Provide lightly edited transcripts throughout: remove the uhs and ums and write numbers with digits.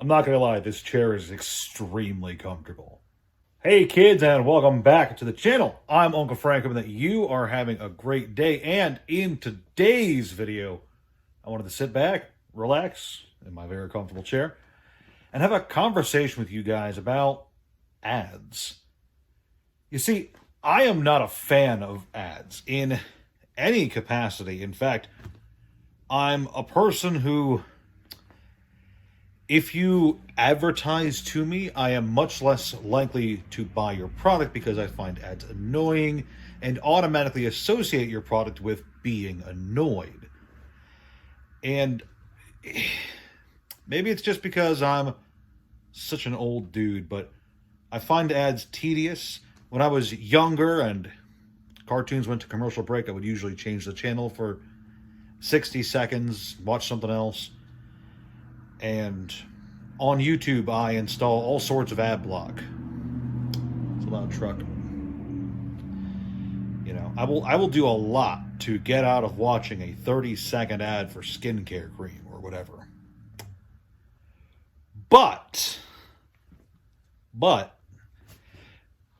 I'm not gonna lie, this chair is extremely comfortable. Hey kids, and welcome back to the channel. I'm Uncle Frank, hoping that you are having a great day. And in today's video, I wanted to sit back, relax in my very comfortable chair, and have a conversation with you guys about ads. You see, I am not a fan of ads in any capacity. In fact, I'm a person who, if you advertise to me, I am much less likely to buy your product because I find ads annoying and automatically associate your product with being annoyed. And maybe it's just because I'm such an old dude, but I find ads tedious. When I was younger and cartoons went to commercial break, I would usually change the channel for 60 seconds, watch something else. And on YouTube, I install all sorts of ad block. It's a loud truck. You know, I will do a lot to get out of watching a 30-second ad for skincare cream or whatever. But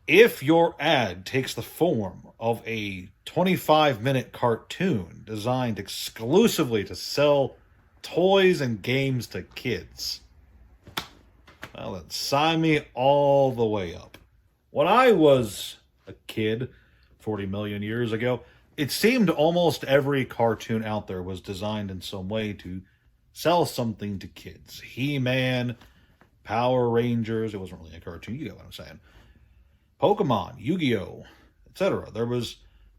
if your ad takes the form of a 25-minute cartoon designed exclusively to sell toys and games to kids, well, then sign me all the way up. When I was a kid 40 million years ago, it seemed almost every cartoon out there was designed in some way to sell something to kids. He-Man, Power Rangers, it wasn't really a cartoon, you get what I'm saying. Pokemon, Yu-Gi-Oh, etc. There was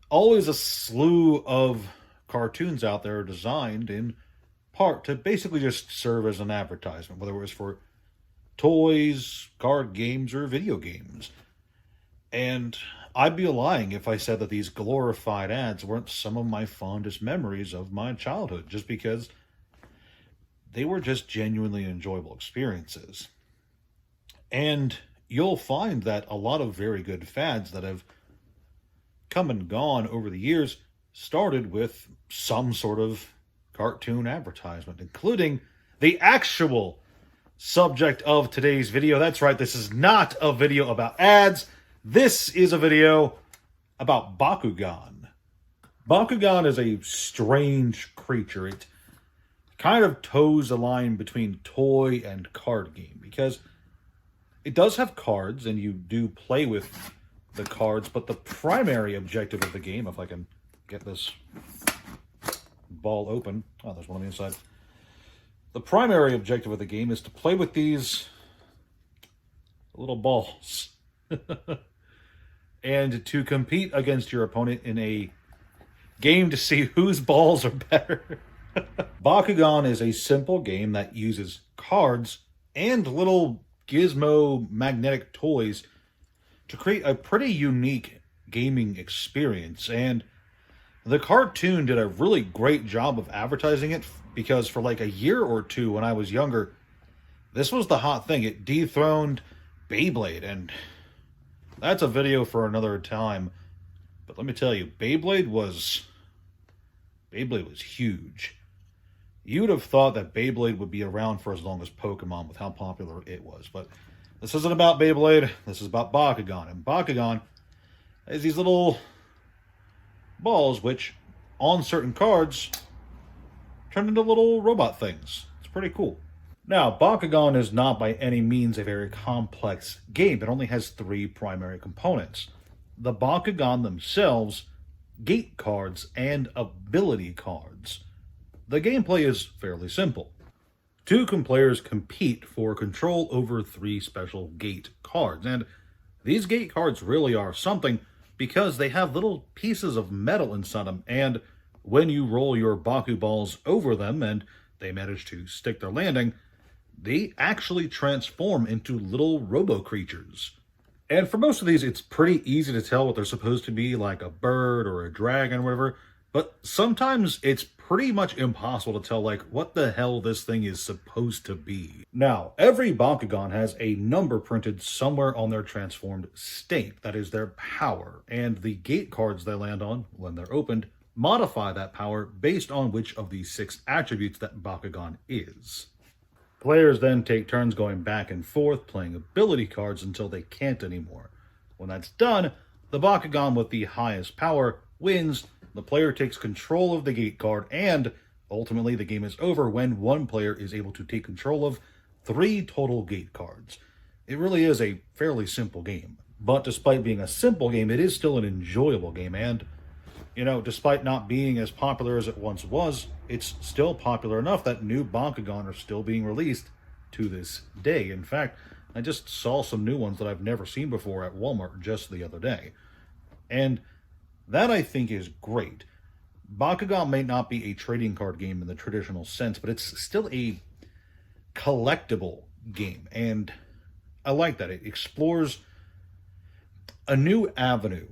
always a slew of cartoons out there designed in part to basically just serve as an advertisement, whether it was for toys, card games, or video games. And I'd be lying if I said that these glorified ads weren't some of my fondest memories of my childhood, just because they were just genuinely enjoyable experiences. And you'll find that a lot of very good fads that have come and gone over the years started with some sort of cartoon advertisement, including the actual subject of today's video. That's right, this is not a video about ads. This is a video about Bakugan. Bakugan is a strange creature. It kind of toes the line between toy and card game because it does have cards and you do play with the cards, but the primary objective of the game, if I can get this ball open. Oh, there's one on the inside. The primary objective of the game is to play with these little balls and to compete against your opponent in a game to see whose balls are better. Bakugan is a simple game that uses cards and little gizmo magnetic toys to create a pretty unique gaming experience. And the cartoon did a really great job of advertising it because for like a year or two when I was younger, this was the hot thing. It dethroned Beyblade, and that's a video for another time. But let me tell you, Beyblade was huge. You'd have thought that Beyblade would be around for as long as Pokemon with how popular it was. But this isn't about Beyblade. This is about Bakugan. And Bakugan has these little balls which, on certain cards, turn into little robot things. It's pretty cool. Now, Bakugan is not by any means a very complex game. It only has 3 primary components: the Bakugan themselves, gate cards, and ability cards. The gameplay is fairly simple. 2 players compete for control over 3 special gate cards, and these gate cards really are something because they have little pieces of metal inside them, and when you roll your Baku balls over them and they manage to stick their landing, they actually transform into little robo creatures. And for most of these, it's pretty easy to tell what they're supposed to be, like a bird or a dragon or whatever, but sometimes it's pretty much impossible to tell, like, what the hell this thing is supposed to be. Now, every Bakugan has a number printed somewhere on their transformed state. That is their power. And the gate cards they land on, when they're opened, modify that power based on which of the 6 attributes that Bakugan is. Players then take turns going back and forth, playing ability cards until they can't anymore. When that's done, the Bakugan with the highest power wins. The player takes control of the gate card, and ultimately the game is over when one player is able to take control of 3 total gate cards. It really is a fairly simple game. But despite being a simple game, it is still an enjoyable game, and despite not being as popular as it once was, it's still popular enough that new Bakugan are still being released to this day. In fact, I just saw some new ones that I've never seen before at Walmart just the other day. And that, I think, is great. Bakugan may not be a trading card game in the traditional sense, but it's still a collectible game. And I like that. It explores a new avenue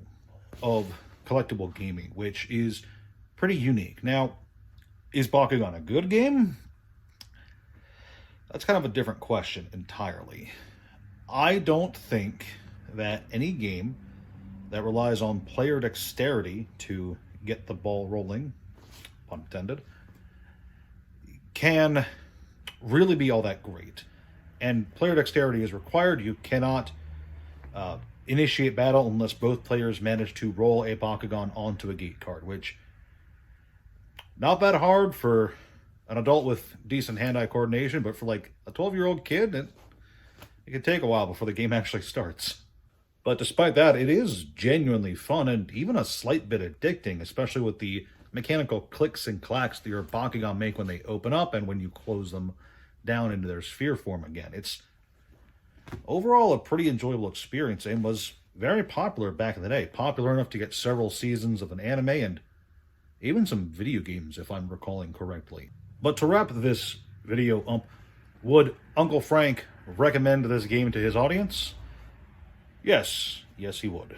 of collectible gaming, which is pretty unique. Now, is Bakugan a good game? That's kind of a different question entirely. I don't think that any game that relies on player dexterity to get the ball rolling, pun intended, can really be all that great. And player dexterity is required. You cannot initiate battle unless both players manage to roll a Bakugan onto a gate card, which not that hard for an adult with decent hand-eye coordination, but for like a 12-year-old kid, it can take a while before the game actually starts. But despite that, it is genuinely fun and even a slight bit addicting, especially with the mechanical clicks and clacks that your Bakugan make when they open up and when you close them down into their sphere form again. It's overall a pretty enjoyable experience and was very popular back in the day. Popular enough to get several seasons of an anime and even some video games, if I'm recalling correctly. But to wrap this video up, would Uncle Frank recommend this game to his audience? Yes, he would.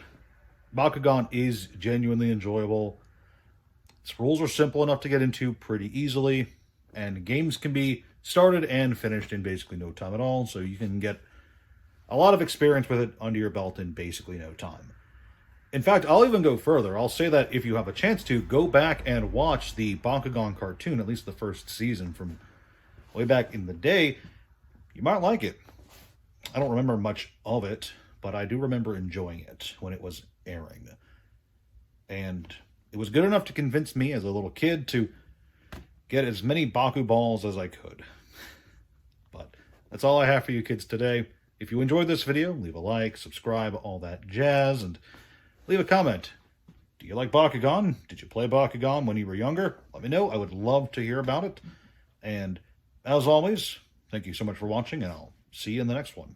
Bakugan is genuinely enjoyable. Its rules are simple enough to get into pretty easily, and games can be started and finished in basically no time at all, so you can get a lot of experience with it under your belt in basically no time. In fact, I'll even go further. I'll say that if you have a chance to, go back and watch the Bakugan cartoon, at least the first season from way back in the day. You might like it. I don't remember much of it, but I do remember enjoying it when it was airing. And it was good enough to convince me as a little kid to get as many Baku balls as I could. But that's all I have for you kids today. If you enjoyed this video, leave a like, subscribe, all that jazz, and leave a comment. Do you like Bakugan? Did you play Bakugan when you were younger? Let me know. I would love to hear about it. And as always, thank you so much for watching, and I'll see you in the next one.